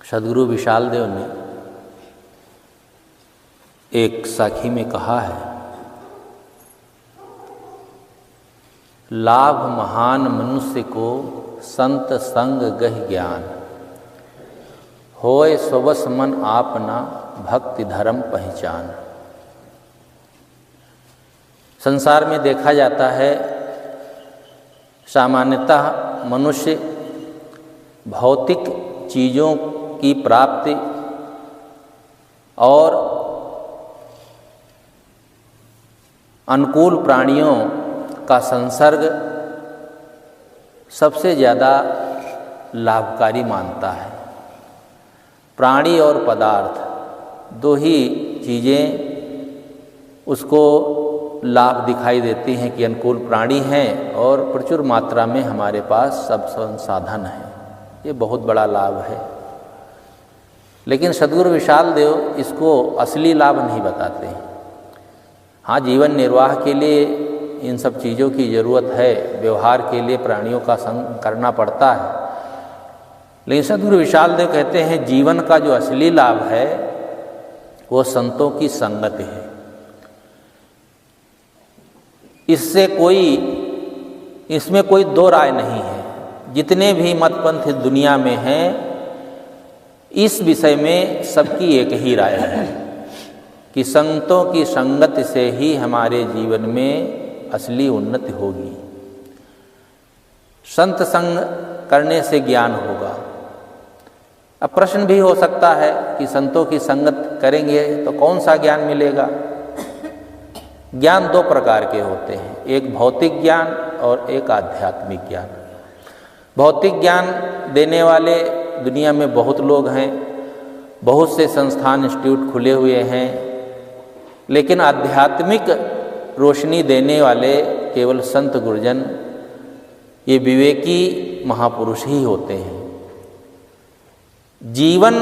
सद्गुरु विशाल देव ने एक साखी में कहा है, लाभ महान मनुष्य को संत संग गह ज्ञान, होय स्वबस मन आपना भक्ति धर्म पहचान। संसार में देखा जाता है सामान्यतः मनुष्य भौतिक चीज़ों की प्राप्ति और अनुकूल प्राणियों का संसर्ग सबसे ज़्यादा लाभकारी मानता है। प्राणी और पदार्थ दो ही चीज़ें उसको लाभ दिखाई देती हैं कि अनुकूल प्राणी हैं और प्रचुर मात्रा में हमारे पास सब संसाधन हैं। ये बहुत बड़ा लाभ है, लेकिन सद्गुरु विशाल देव इसको असली लाभ नहीं बताते हैं। हाँ, जीवन निर्वाह के लिए इन सब चीज़ों की ज़रूरत है, व्यवहार के लिए प्राणियों का संग करना पड़ता है, लेकिन सद्गुरु विशाल देव कहते हैं जीवन का जो असली लाभ है वो संतों की संगत है। इसमें कोई दो राय नहीं है। जितने भी मतपंथ दुनिया में हैं इस विषय में सबकी एक ही राय है कि संतों की संगत से ही हमारे जीवन में असली उन्नति होगी। संत संग करने से ज्ञान होगा। अब प्रश्न भी हो सकता है कि संतों की संगत करेंगे तो कौन सा ज्ञान मिलेगा। ज्ञान दो प्रकार के होते हैं, एक भौतिक ज्ञान और एक आध्यात्मिक ज्ञान। भौतिक ज्ञान देने वाले दुनिया में बहुत लोग हैं, बहुत से संस्थान इंस्टीट्यूट खुले हुए हैं, लेकिन आध्यात्मिक रोशनी देने वाले केवल संत गुरुजन, ये विवेकी महापुरुष ही होते हैं। जीवन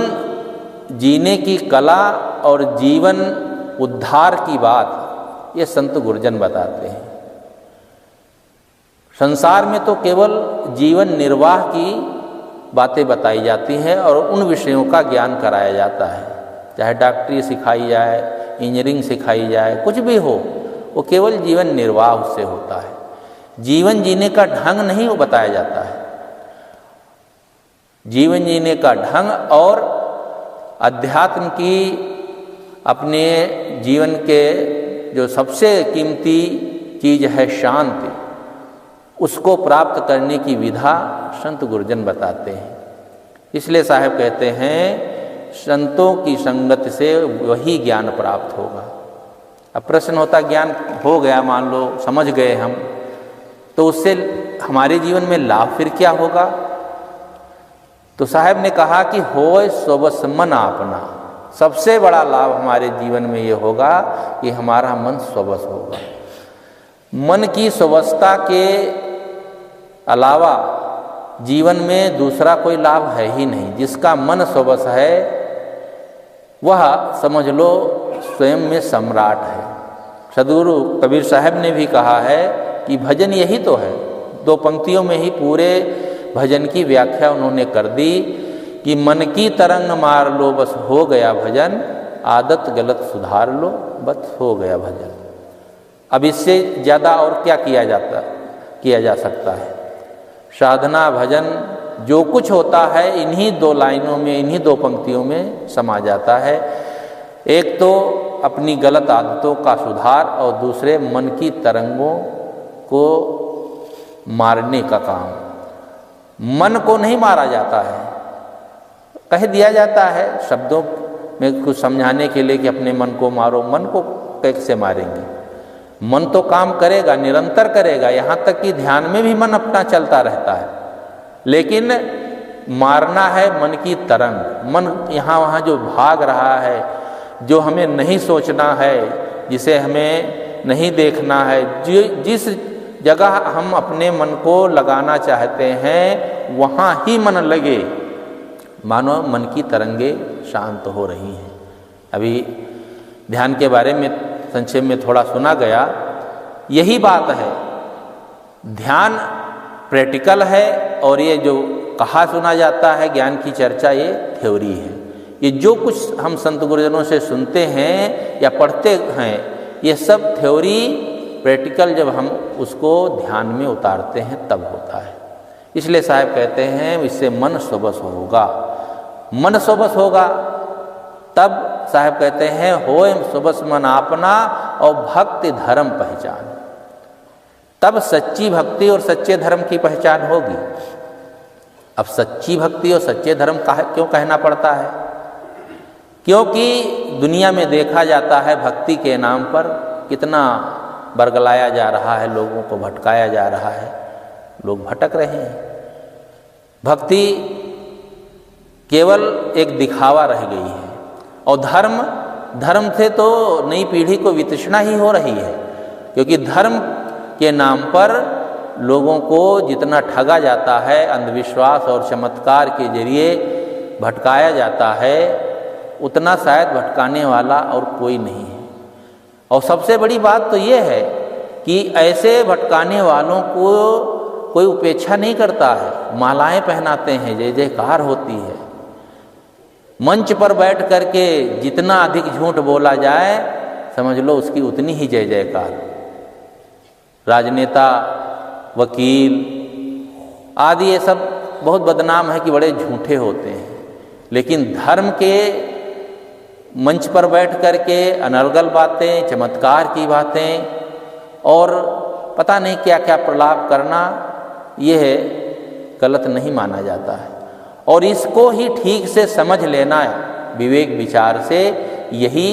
जीने की कला और जीवन उद्धार की बात ये संत गुरुजन बताते हैं। संसार में तो केवल जीवन निर्वाह की बातें बताई जाती हैं और उन विषयों का ज्ञान कराया जाता है, चाहे डॉक्टरी सिखाई जाए, इंजीनियरिंग सिखाई जाए, कुछ भी हो, वो केवल जीवन निर्वाह उससे होता है। जीवन जीने का ढंग नहीं वो बताया जाता है। जीवन जीने का ढंग और अध्यात्म की अपने जीवन के जो सबसे कीमती चीज़ है शांति, उसको प्राप्त करने की विधा संत गुरुजन बताते हैं। इसलिए साहब कहते हैं संतों की संगत से वही ज्ञान प्राप्त होगा। अब प्रश्न होता, ज्ञान हो गया, मान लो समझ गए हम, तो उससे हमारे जीवन में लाभ फिर क्या होगा। तो साहब ने कहा कि होय स्वबस मन आपना। सबसे बड़ा लाभ हमारे जीवन में ये होगा कि हमारा मन स्वबस होगा। मन की स्वबसता के अलावा जीवन में दूसरा कोई लाभ है ही नहीं। जिसका मन स्वबस है वह समझ लो स्वयं में सम्राट है। सद्गुरु कबीर साहब ने भी कहा है कि भजन यही तो है। दो पंक्तियों में ही पूरे भजन की व्याख्या उन्होंने कर दी कि मन की तरंग मार लो बस हो गया भजन, आदत गलत सुधार लो बस हो गया भजन। अब इससे ज़्यादा और क्या किया जा सकता है। साधना भजन जो कुछ होता है इन्हीं दो लाइनों में, इन्हीं दो पंक्तियों में समा जाता है। एक तो अपनी गलत आदतों का सुधार और दूसरे मन की तरंगों को मारने का काम। मन को नहीं मारा जाता है, कह दिया जाता है शब्दों में कुछ समझाने के लिए कि अपने मन को मारो। मन को कैसे मारेंगे। मन तो काम करेगा, निरंतर करेगा, यहाँ तक कि ध्यान में भी मन अपना चलता रहता है, लेकिन मारना है मन की तरंग। मन यहाँ वहाँ जो भाग रहा है, जो हमें नहीं सोचना है, जिसे हमें नहीं देखना है, जिस जगह हम अपने मन को लगाना चाहते हैं वहाँ ही मन लगे, मानो मन की तरंगे शांत हो रही हैं। अभी ध्यान के बारे में संक्षेप में थोड़ा सुना गया, यही बात है। ध्यान प्रैक्टिकल है और ये जो कहा सुना जाता है ज्ञान की चर्चा, ये थ्योरी है। ये जो कुछ हम संत गुरुजनों से सुनते हैं या पढ़ते हैं, ये सब थ्योरी प्रैक्टिकल जब हम उसको ध्यान में उतारते हैं तब होता है। इसलिए साहब कहते हैं इससे मन स्वबस होगा। मन स्वबस होगा तब साहब कहते हैं होए स्वबस मन आपना और भक्ति धर्म पहचान, तब सच्ची भक्ति और सच्चे धर्म की पहचान होगी। अब सच्ची भक्ति और सच्चे धर्म क्यों कहना पड़ता है? क्योंकि दुनिया में देखा जाता है भक्ति के नाम पर कितना बरगलाया जा रहा है, लोगों को भटकाया जा रहा है, लोग भटक रहे हैं। भक्ति केवल एक दिखावा रह गई है और धर्म से तो नई पीढ़ी को वितृष्णा ही हो रही है, क्योंकि धर्म के नाम पर लोगों को जितना ठगा जाता है, अंधविश्वास और चमत्कार के जरिए भटकाया जाता है, उतना शायद भटकाने वाला और कोई नहीं है। और सबसे बड़ी बात तो ये है कि ऐसे भटकाने वालों को कोई उपेक्षा नहीं करता है, मालाएं पहनाते हैं, जय जयकार होती है। मंच पर बैठ करके जितना अधिक झूठ बोला जाए समझ लो उसकी उतनी ही जय जयकार। राजनेता, वकील आदि ये सब बहुत बदनाम है कि बड़े झूठे होते हैं, लेकिन धर्म के मंच पर बैठ करके अनर्गल बातें, चमत्कार की बातें और पता नहीं क्या क्या प्रलाप करना, यह गलत नहीं माना जाता है। और इसको ही ठीक से समझ लेना है विवेक विचार से, यही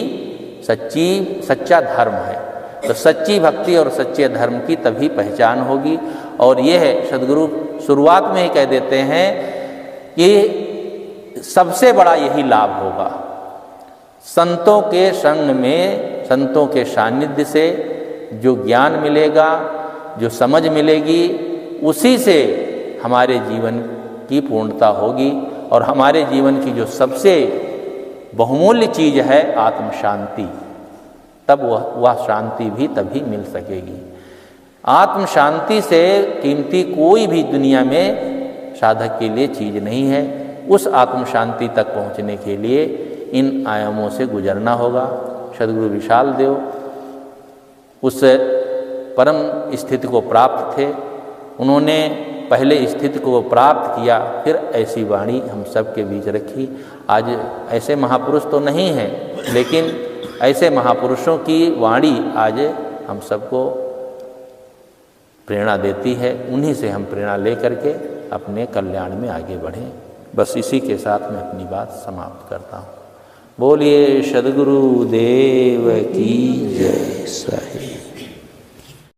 सच्चा धर्म है। तो सच्ची भक्ति और सच्चे धर्म की तभी पहचान होगी। और यह है सद्गुरु शुरुआत में ही कह देते हैं कि सबसे बड़ा यही लाभ होगा। संतों के संग में, संतों के सानिध्य से जो ज्ञान मिलेगा, जो समझ मिलेगी, उसी से हमारे जीवन की पूर्णता होगी और हमारे जीवन की जो सबसे बहुमूल्य चीज है आत्म शांति, तब वह शांति भी तभी मिल सकेगी। आत्म शांति से कीमती कोई भी दुनिया में साधक के लिए चीज नहीं है। उस आत्म शांति तक पहुंचने के लिए इन आयामों से गुजरना होगा। सद्गुरु विशाल देव उस परम स्थिति को प्राप्त थे, उन्होंने पहले स्थिति को प्राप्त किया, फिर ऐसी वाणी हम सब के बीच रखी। आज ऐसे महापुरुष तो नहीं हैं, लेकिन ऐसे महापुरुषों की वाणी आज हम सबको प्रेरणा देती है। उन्हीं से हम प्रेरणा लेकर के अपने कल्याण में आगे बढ़ें। बस इसी के साथ मैं अपनी बात समाप्त करता हूँ। बोलिए सद्गुरु देव की जय। सही।